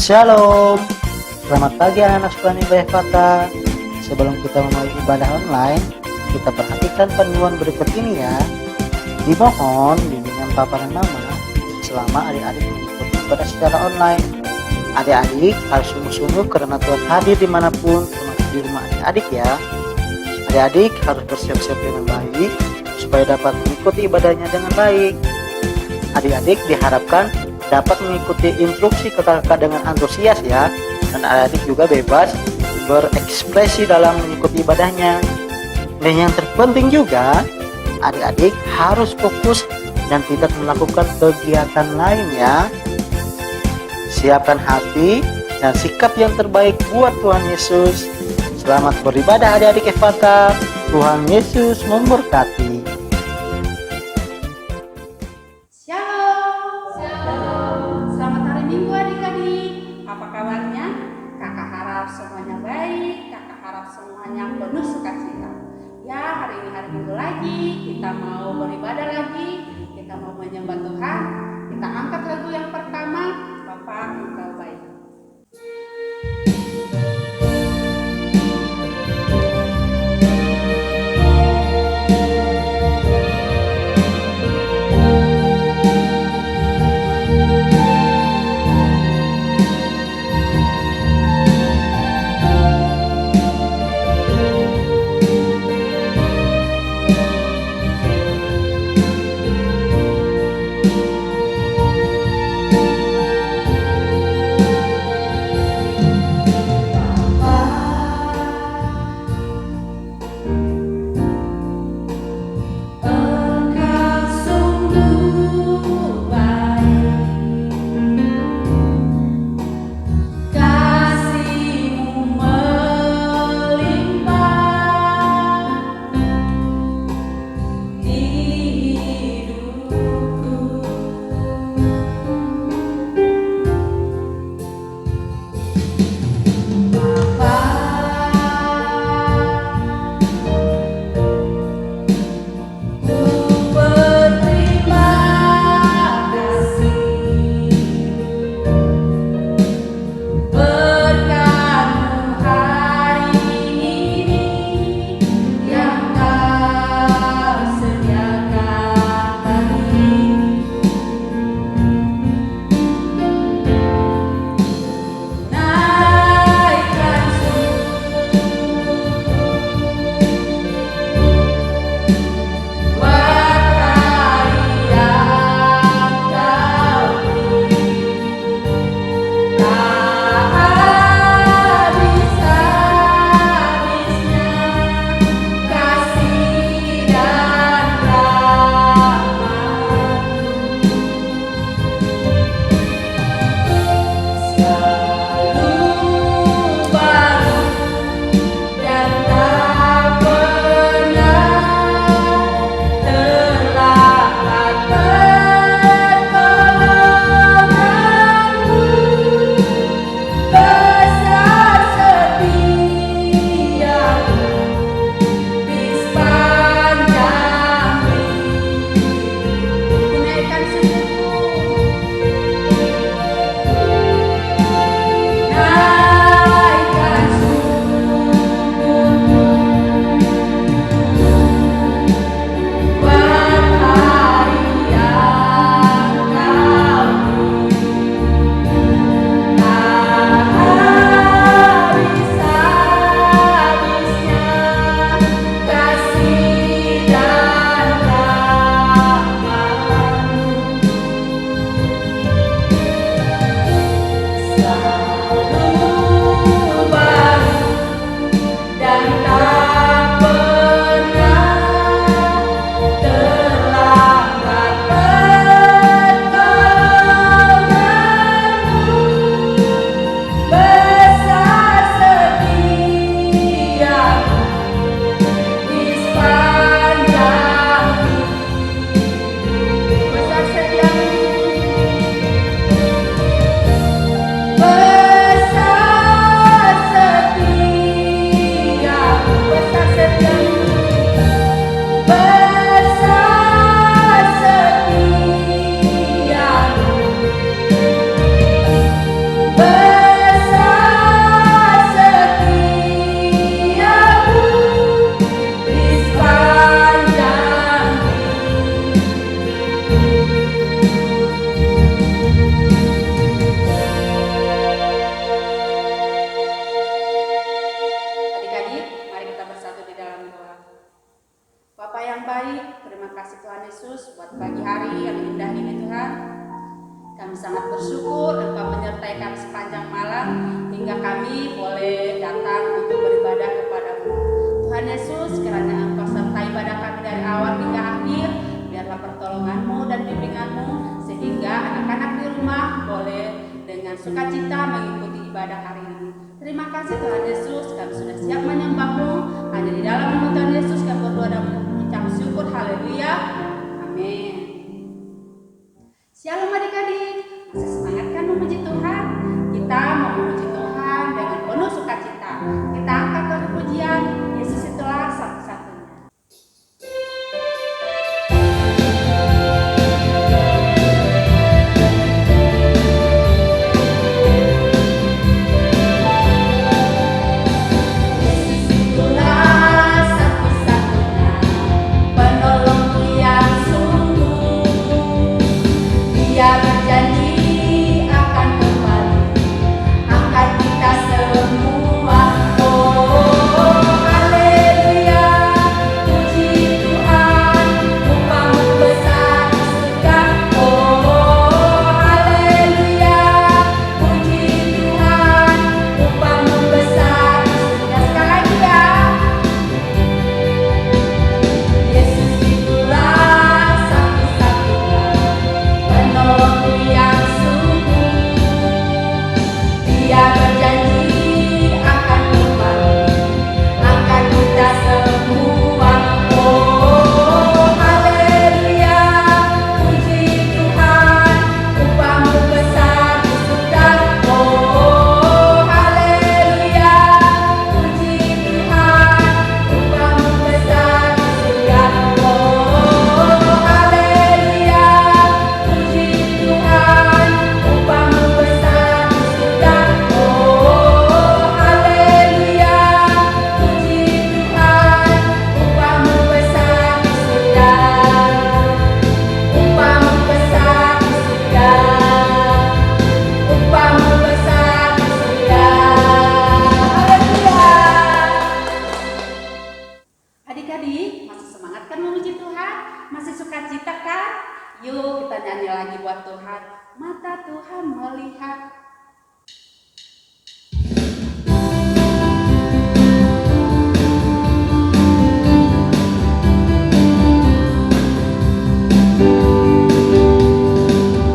Shalom, selamat pagi anak-anak sekolah Ibadah Fata. Sebelum kita memulai ibadah online, kita perhatikan panduan berikut ini ya. Dimohon bimbingan Papa dan Mama selama adik-adik mengikuti ibadah secara online. Adik-adik harus sungguh-sungguh karena Tuhan hadir dimanapun, termasuk di rumah adik-adik ya. Adik-adik harus bersiap-siap dengan baik supaya dapat mengikuti ibadahnya dengan baik. Adik-adik diharapkan dapat mengikuti instruksi kakak-kakak dengan antusias ya, dan adik-adik juga bebas berekspresi dalam mengikuti ibadahnya. Dan yang terpenting juga, adik-adik harus fokus dan tidak melakukan kegiatan lain ya. Siapkan hati dan sikap yang terbaik buat Tuhan Yesus. Selamat beribadah adik-adik Efata. Tuhan Yesus memberkati. Selamat hari Minggu adik-adik. Apa kabarnya? Kakak harap semuanya baik. Kakak harap semuanya penuh sukacita. Ya, hari ini hari Minggu lagi. Kita mau beribadah lagi. Kita mau menyembah Tuhan. Kita angkat lagu yang pertama. Bapa Engkau baik. yang baik. Terima kasih Tuhan Yesus buat pagi hari yang indah ini Tuhan. Kami sangat bersyukur Engkau menyertai kami sepanjang malam hingga kami boleh datang untuk beribadah kepada-Mu. Tuhan Yesus, kiranya Engkau sertai ibadah kami dari awal hingga akhir. Biarlah pertolongan-Mu dan bimbingan-Mu sehingga anak-anak di rumah boleh dengan sukacita mengikuti ibadah hari ini. Terima kasih Tuhan Yesus, kami sudah siap menyembah-Mu. Hanya di dalam nama Tuhan Yesus kami berdoa dan mengucap syukur. Haleluya. Amin. Shalom adik-adik, masih semangat kan memuji Tuhan? Kita mau memuji Tuhan dengan penuh sukacita. Kita angkat lagu pujian, Yesus itulah satu-satunya. Adik-adik, masih semangat kan memuji Tuhan? Masih sukacita kan? Yuk kita nyanyi lagi buat Tuhan. Mata Tuhan melihat.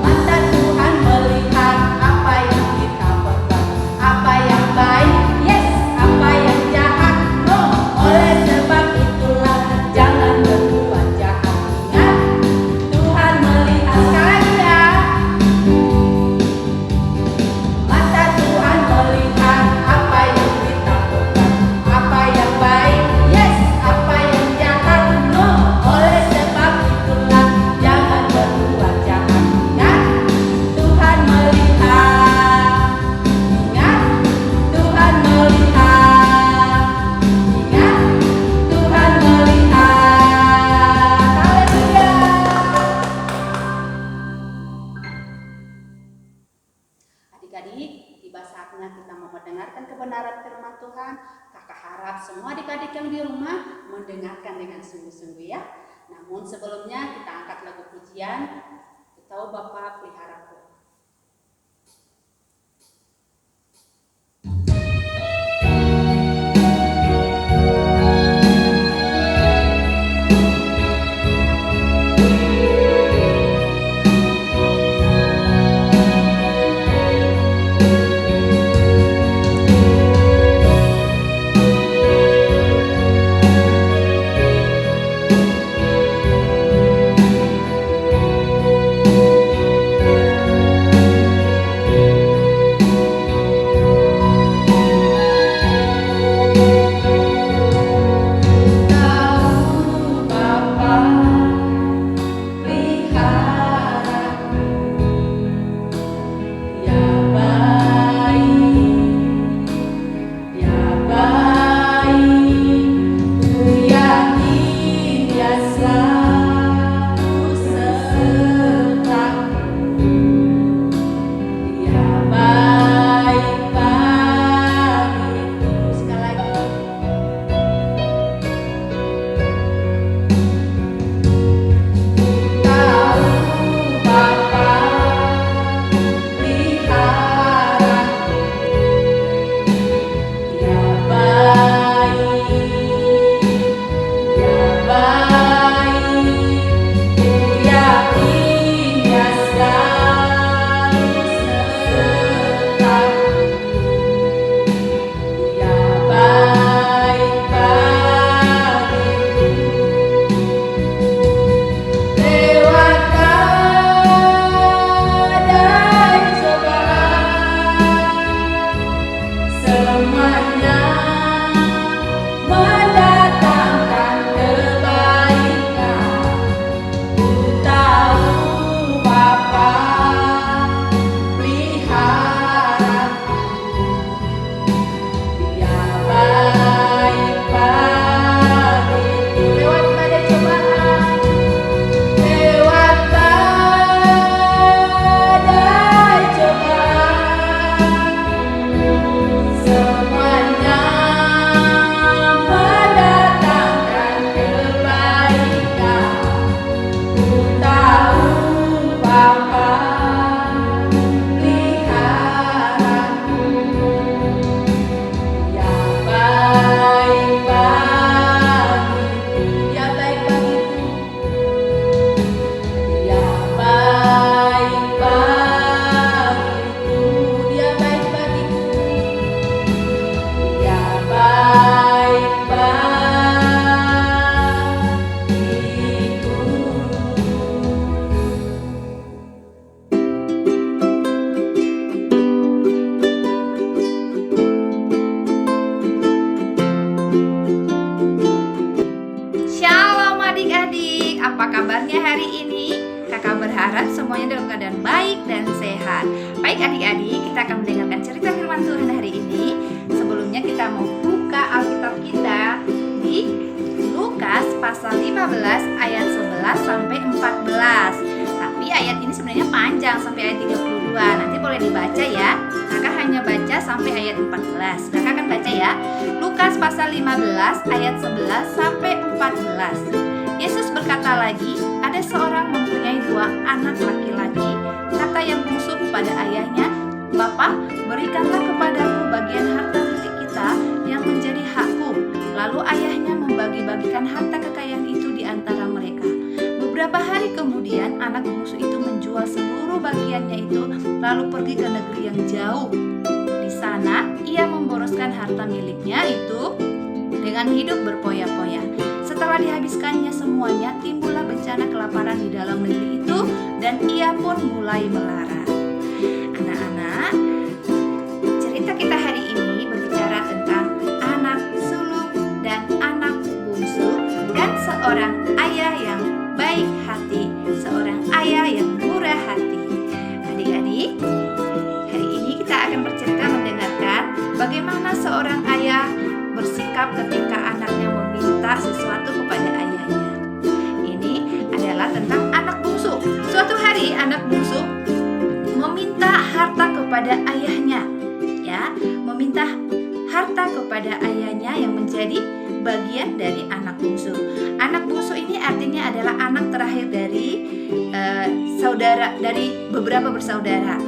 Mata Tuhan melihat apa yang kita perbuat, apa yang baik, yes, apa yang jahat, no. Oleh sebab itulah jangan berbuat jahat. Ingat, Tuhan melihat. Sekali lagi ya. Mata Tuhan melihat apa yang kita perbuat, apa yang baik, yes, apa yang jahat, no. Oleh sebab itulah jangan berbuat jahat. Ingat, Tuhan melihat. Ingat, Tuhan melihat. Ingat, Tuhan melihat. Haleluya. Adik-adik, tiba saatnya kita mau mendengarkan kebenaran firman Tuhan. Kakak harap semua adik-adik yang di rumah mendengarkan dengan sungguh-sungguh ya. Namun sebelumnya kita angkat lagu pujian. Kita Bapa peliharaku. apa kabarnya hari ini? Kakak berharap semuanya dalam keadaan baik dan sehat. Baik adik-adik, kita akan mendengarkan cerita firman Tuhan hari ini. Sebelumnya kita mau buka Alkitab kita di Lukas pasal 15 ayat 11 sampai 14. Tapi ayat ini sebenarnya panjang sampai ayat 32. Nanti boleh dibaca ya. Kakak hanya baca sampai ayat 14. Kakak akan baca ya. Lukas pasal 15 ayat 11 sampai 14. Yesus berkata lagi, ada seorang mempunyai 2 anak laki-laki. Kata yang bungsu kepada ayahnya, "Bapak, berikanlah kepadaku bagian harta milik kita yang menjadi hakku." Lalu ayahnya membagi-bagikan harta kekayaan itu di antara mereka. Beberapa hari kemudian anak bungsu itu menjual seluruh bagiannya itu lalu pergi ke negeri yang jauh. Di sana ia memboroskan harta miliknya itu dengan hidup berpoya-poya. Setelah dihabiskannya semuanya, timbullah bencana kelaparan di dalam negeri itu dan ia pun mulai melarat. Anak-anak, cerita kita hari ini berbicara tentang anak sulung dan anak bungsu dan seorang ayah yang baik hati, seorang ayah yang murah hati. Adik-adik, hari ini kita akan bercerita mendengarkan bagaimana seorang ayah bersikap ketika anaknya meminta sesuatu kepada ayahnya. Ini adalah tentang anak bungsu. Suatu hari anak bungsu meminta harta kepada ayahnya, ya, meminta harta kepada ayahnya yang menjadi bagian dari anak bungsu. Anak bungsu ini artinya adalah anak terakhir dari saudara, dari beberapa bersaudara.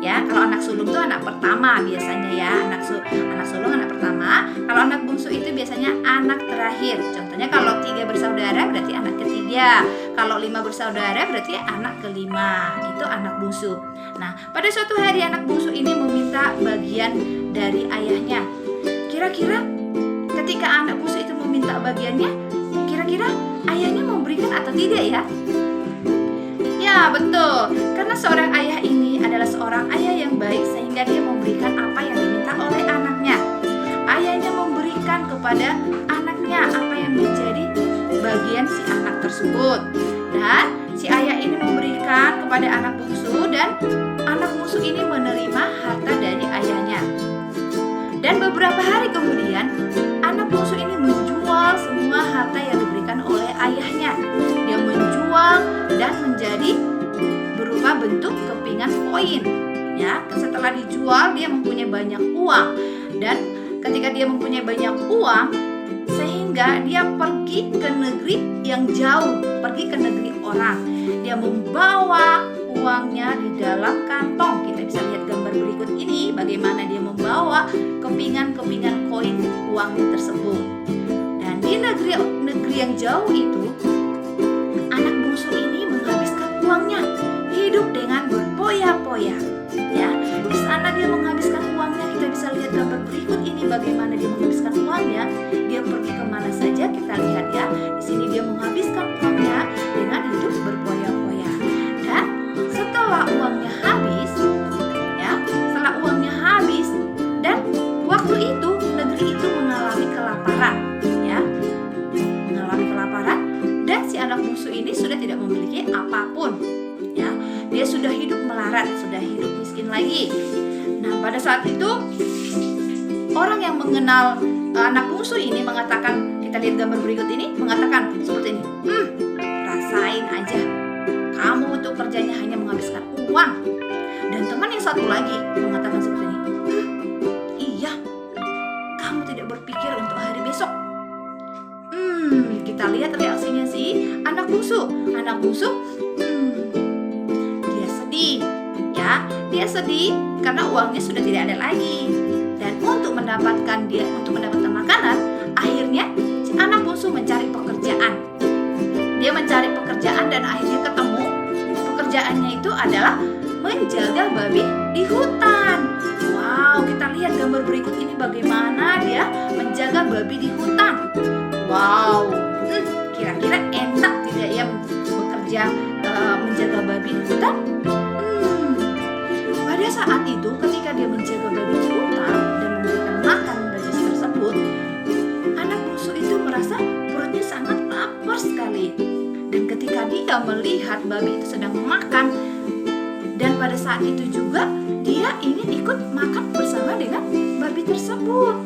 Ya, kalau anak sulung itu anak pertama biasanya ya, anak sulung anak pertama. Kalau anak bungsu itu biasanya anak terakhir. Contohnya kalau 3 bersaudara berarti anak ketiga. Kalau 5 bersaudara berarti anak kelima. Itu anak bungsu. Nah, pada suatu hari anak bungsu ini meminta bagian dari ayahnya. Kira-kira ketika anak bungsu itu meminta bagiannya, kira-kira ayahnya memberikan atau tidak ya? Ya, betul. Karena seorang ayah ini adalah seorang ayah yang baik sehingga dia memberikan apa yang diminta oleh anaknya. Ayahnya memberikan kepada anaknya apa yang menjadi bagian si anak tersebut. Dan si ayah ini memberikan kepada anak bungsu dan anak bungsu ini menerima harta dari ayahnya. Dan beberapa hari kemudian anak bungsu ini menjual semua harta yang diberikan oleh ayahnya. Dia menjual dan menjadi berupa bentuk kepingan koin. Ya, setelah dijual dia mempunyai banyak uang, dan ketika dia mempunyai banyak uang sehingga dia pergi ke negeri yang jauh, pergi ke negeri orang. Dia membawa uangnya di dalam kantong. Kita bisa lihat gambar berikut ini bagaimana dia membawa kepingan-kepingan koin uangnya tersebut. Dan di negeri yang jauh itu anak bungsu ini menghabiskan uangnya, hidup dengan berpoya-poya. Ya, di sana dia menghabiskan uangnya. Kita bisa lihat gambar berikut ini bagaimana dia menghabiskan uangnya. Dia pergi kemana saja kita lihat ya. Di sini dia menghabiskan uangnya dengan hidup berpoya-poya. Dan setelah uangnya habis, ya, setelah uangnya habis dan waktu itu negeri itu mengalami kelaparan, ya, mengalami kelaparan. Dan si anak bungsu ini sudah tidak memiliki apapun, ya. Dia sudah hidup melarat, sudah hidup miskin lagi. Nah, pada saat itu orang yang mengenal anak bungsu ini mengatakan, kita lihat gambar berikut ini, mengatakan seperti ini, rasain aja, kamu untuk kerjanya hanya menghabiskan uang. Dan teman yang satu lagi mengatakan seperti ini, iya, kamu tidak berpikir untuk hari besok. Kita lihat reaksinya si anak bungsu. Anak bungsu, dia sedih, ya, dia sedih karena uangnya sudah tidak ada lagi. Dan untuk mendapatkan makanan, akhirnya si anak bungsu mencari pekerjaan. Dia mencari pekerjaan dan akhirnya ketemu. Pekerjaannya itu adalah menjaga babi di hutan. Wow, kita lihat gambar berikut ini bagaimana dia menjaga babi di hutan. Wow, kira-kira enak tidak ya bekerja menjaga babi di hutan? Pada saat itu ketika dia menjaga babi di hutan dan memberikan makan babi tersebut, anak bungsu itu merasa perutnya sangat lapar sekali. Dan ketika dia melihat babi itu sedang makan, dan pada saat itu juga dia ingin ikut makan bersama dengan babi tersebut,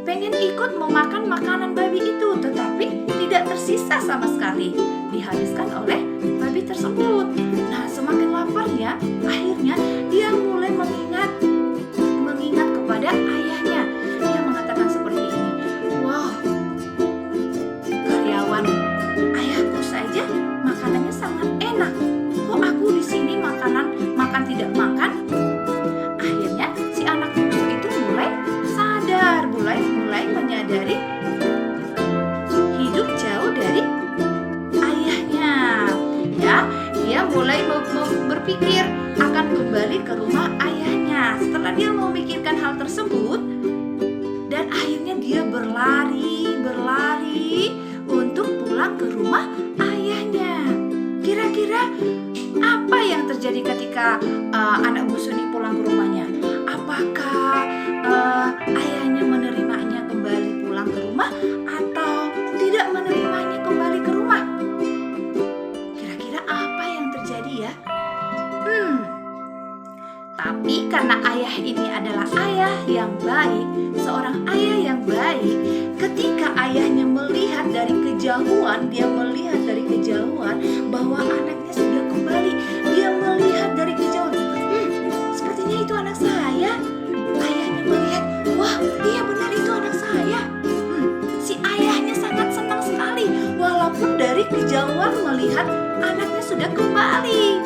pengen ikut memakan makanan babi itu, tetapi tidak tersisa sama sekali, dihabiskan oleh babi tersebut. Nah, semakin laparnya, akhirnya dia mulai mengingat kepada ayahnya. Dia mengatakan seperti ini, "Wow, karyawan ayahku saja makanannya sangat enak. Kok aku di sini makan tidak makan?" Akhirnya si anak bungsu itu mulai sadar, mulai menyadari hidup jauh dari ayahnya. Ya, dia mulai berpikir akan kembali ke rumah ayahnya. Setelah dia memikirkan hal tersebut, dan akhirnya dia berlari untuk pulang ke rumah ayahnya. Kira-kira apa yang terjadi ketika anak bungsu ini pulang ke rumahnya? Apakah ayahnya menerimanya kembali pulang ke rumah atau tidak menerimanya kembali ke rumah? Kira-kira apa yang terjadi ya? Tapi karena ayah ini adalah ayah yang baik, seorang ayah yang baik, ketika ayahnya melihat dari kejauhan, dia melihat dari kejauhan bahwa anaknya sudah kembali. Dia melihat dari kejauhan, sepertinya itu anak saya. Ayahnya melihat, wah, iya benar itu anak saya. Si ayahnya sangat senang sekali, walaupun dari kejauhan melihat anaknya sudah kembali.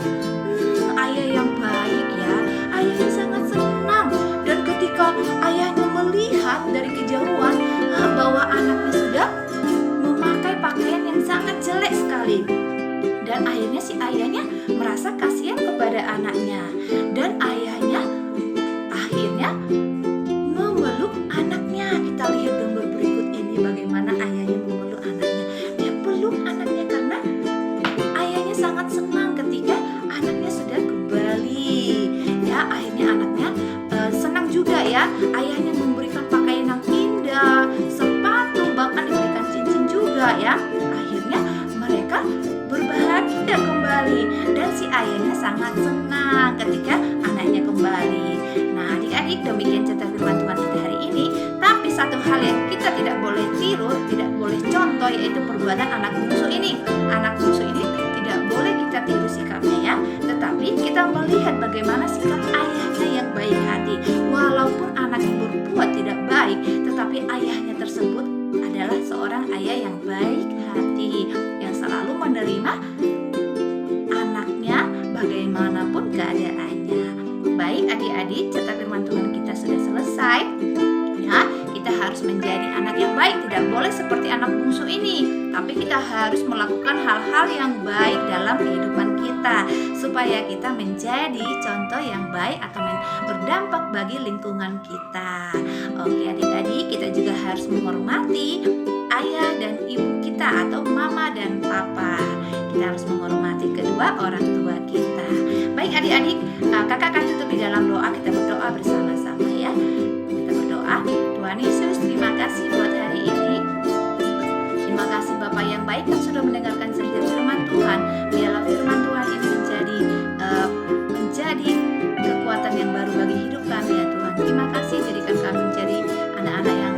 Ayah yang baik ya, ayahnya sangat senang. Dan ketika ayahnya melihat dari kejauhan bahwa anaknya sudah memakai pakaian yang sangat jelek sekali, dan akhirnya si ayahnya merasa kasihan kepada anaknya, dan ayahnya akhirnya memeluk anaknya. Kita lihat gambar berikut ini bagaimana ayahnya memeluk anaknya. Dia peluk anaknya karena ayahnya sangat senang ketika anaknya sudah kembali. Ya, akhirnya anaknya senang juga ya. Ayahnya memberikan pakaian yang indah, sepatu, bahkan diberikan cincin juga ya. Akhirnya mereka berbahagia kembali, dan si ayahnya sangat senang ketika anaknya kembali. Nah, adik-adik, demikian cerita firman Tuhan kita hari ini. Tapi satu hal yang kita tidak boleh tiru, tidak boleh contoh, yaitu perbuatan anak bungsu ini. Anak bungsu ini tidak boleh kita tiru sikapnya ya, tetapi kita melihat bagaimana sikap ayahnya yang baik hati. Walaupun anaknya berbuat tidak baik, tetapi ayahnya tersebut adalah seorang ayah yang baik hati, yang selalu menerima anaknya bagaimanapun keadaannya. Baik adik-adik, cerita firman Tuhan kita sudah selesai. Ya, kita harus menjadi anak yang baik, tidak boleh seperti anak bungsu ini, tapi kita harus melakukan hal-hal yang baik dalam kehidupan kita supaya kita menjadi contoh yang baik atau berdampak bagi lingkungan kita. Oke adik-adik, kita juga harus menghormati ayah dan ibu kita atau mama dan papa. Kita harus menghormati kedua orang tua kita. Baik adik-adik, kakak akan tutup di dalam doa. Kita berdoa bersama-sama ya. Kita berdoa. Tuhan Yesus, terima kasih buat hari ini. Terima kasih Bapak yang baik yang sudah mendengarkan cerita firman Tuhan. Biarlah firman Tuhan ini menjadi kekuatan yang baru bagi hidup kami ya Tuhan. Terima kasih, jadikan kami menjadi anak-anak yang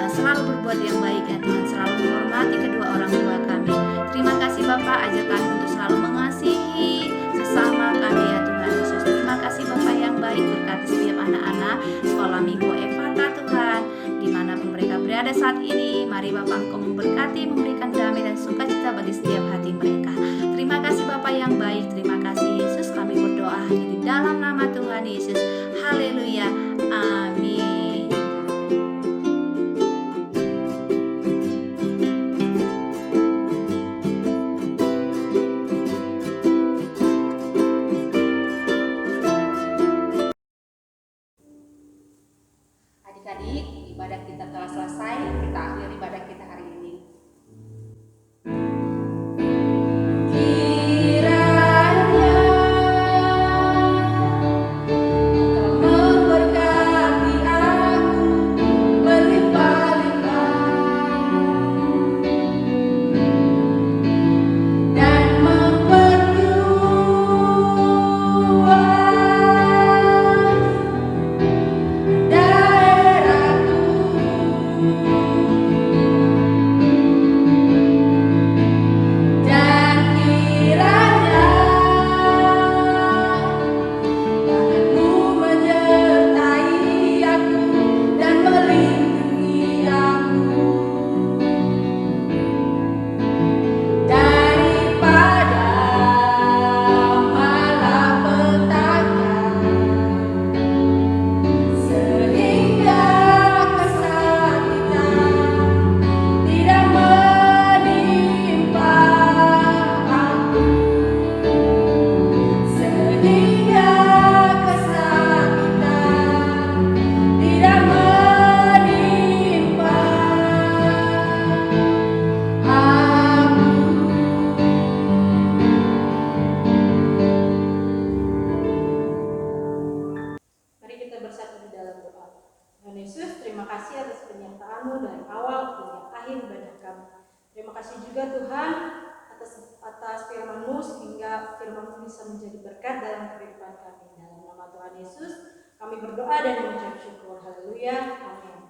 selalu berbuat yang baik ya Tuhan, selalu menghormati kedua orang tua kami. Terima kasih Bapak, ajar kami untuk selalu mengasihi sesama kami ya Tuhan Yesus. Terima kasih Bapak yang baik, berkati setiap anak-anak sekolah minggu Ephata Tuhan, dimanapun mereka berada saat ini. Mari Bapak Engkau memberkati, memberikan damai dan sukacita bagi setiap hati mereka. Terima kasih Bapak yang baik, terima kasih Yesus. Kami berdoa hanya di dalam nama Tuhan Yesus. Haleluya, amin. Adik-adik, ibadah kita telah selesai. Kita akhiri ibadah kita hari ini. Terima kasih juga Tuhan atas firman-Mu sehingga firman-Mu bisa menjadi berkat dalam kehidupan kami. Dalam nama Tuhan Yesus kami berdoa dan mengucap syukur. Haleluya. Amin.